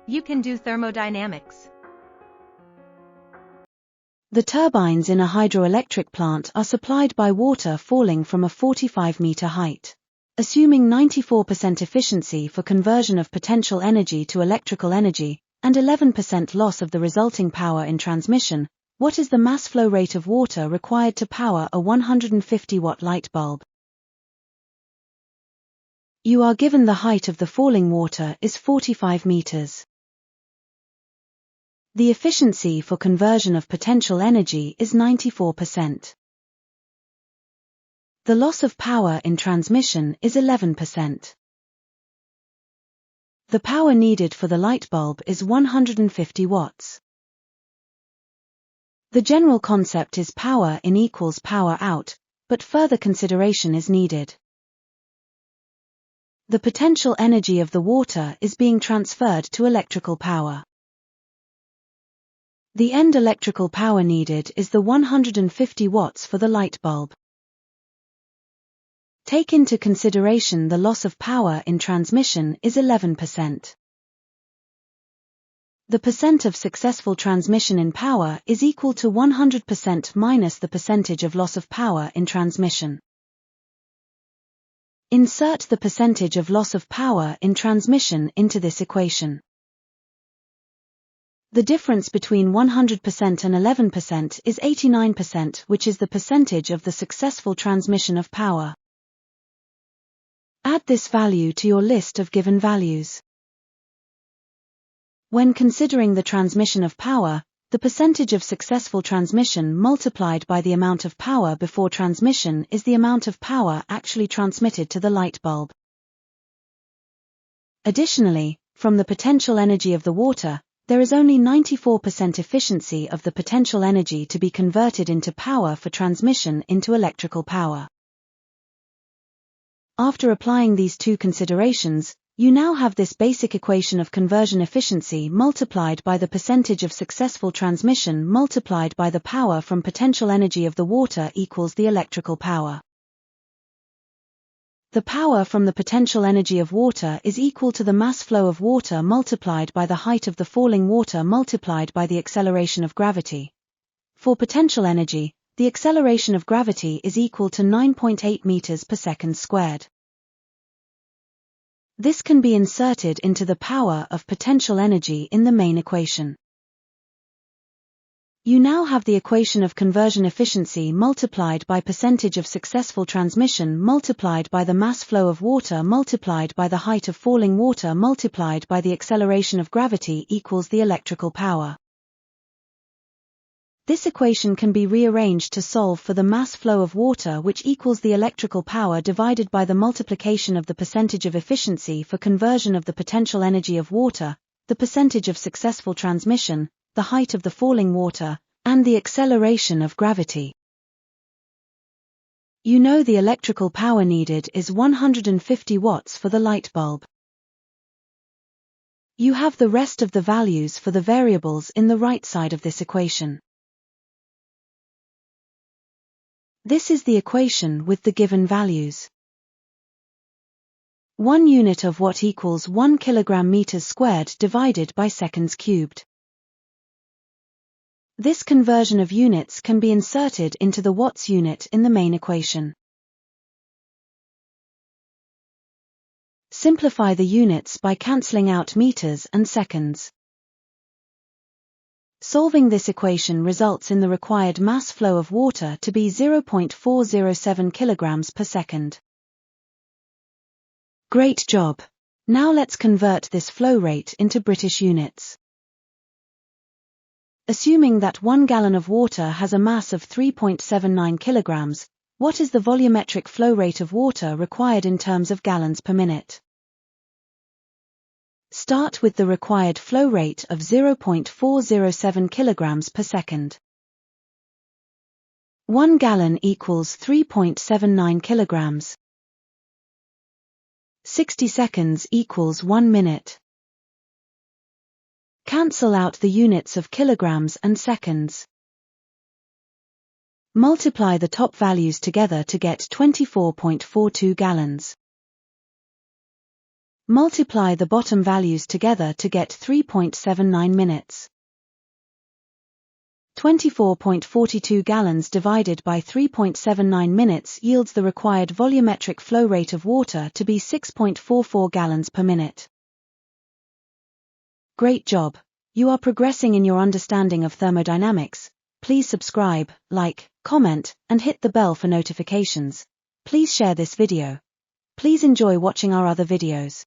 You can do thermodynamics. The turbines in a hydroelectric plant are supplied by water falling from a 45-meter height. Assuming 94% efficiency for conversion of potential energy to electrical energy, and 11% loss of the resulting power in transmission, what is the mass flow rate of water required to power a 150-watt light bulb? You are given the height of the falling water is 45 meters. The efficiency for conversion of potential energy is 94%. The loss of power in transmission is 11%. The power needed for the light bulb is 150 watts. The general concept is power in equals power out, but further consideration is needed. The potential energy of the water is being transferred to electrical power. The end electrical power needed is the 150 watts for the light bulb. Take into consideration the loss of power in transmission is 11%. The percent of successful transmission in power is equal to 100% minus the percentage of loss of power in transmission. Insert the percentage of loss of power in transmission into this equation. The difference between 100% and 11% is 89%, which is the percentage of the successful transmission of power. Add this value to your list of given values. When considering the transmission of power, the percentage of successful transmission multiplied by the amount of power before transmission is the amount of power actually transmitted to the light bulb. Additionally, from the potential energy of the water, there is only 94% efficiency of the potential energy to be converted into power for transmission into electrical power. After applying these two considerations, you now have this basic equation of conversion efficiency multiplied by the percentage of successful transmission multiplied by the power from potential energy of the water equals the electrical power. The power from the potential energy of water is equal to the mass flow of water multiplied by the height of the falling water multiplied by the acceleration of gravity. For potential energy, the acceleration of gravity is equal to 9.8 meters per second squared. This can be inserted into the power of potential energy in the main equation. You now have the equation of conversion efficiency multiplied by percentage of successful transmission multiplied by the mass flow of water multiplied by the height of falling water multiplied by the acceleration of gravity equals the electrical power. This equation can be rearranged to solve for the mass flow of water, which equals the electrical power divided by the multiplication of the percentage of efficiency for conversion of the potential energy of water, the percentage of successful transmission, the height of the falling water, and the acceleration of gravity. You know the electrical power needed is 150 watts for the light bulb. You have the rest of the values for the variables in the right side of this equation. This is the equation with the given values. 1 unit of watt equals 1 kilogram meters squared divided by seconds cubed. This conversion of units can be inserted into the watts unit in the main equation. Simplify the units by cancelling out meters and seconds. Solving this equation results in the required mass flow of water to be 0.407 kilograms per second. Great job! Now let's convert this flow rate into British units. Assuming that 1 gallon of water has a mass of 3.79 kilograms, what is the volumetric flow rate of water required in terms of gallons per minute? Start with the required flow rate of 0.407 kilograms per second. 1 gallon equals 3.79 kilograms. 60 seconds equals 1 minute. Cancel out the units of kilograms and seconds. Multiply the top values together to get 24.42 gallons. Multiply the bottom values together to get 3.79 minutes. 24.42 gallons divided by 3.79 minutes yields the required volumetric flow rate of water to be 6.44 gallons per minute. Great job! You are progressing in your understanding of thermodynamics. Please subscribe, like, comment, and hit the bell for notifications. Please share this video. Please enjoy watching our other videos.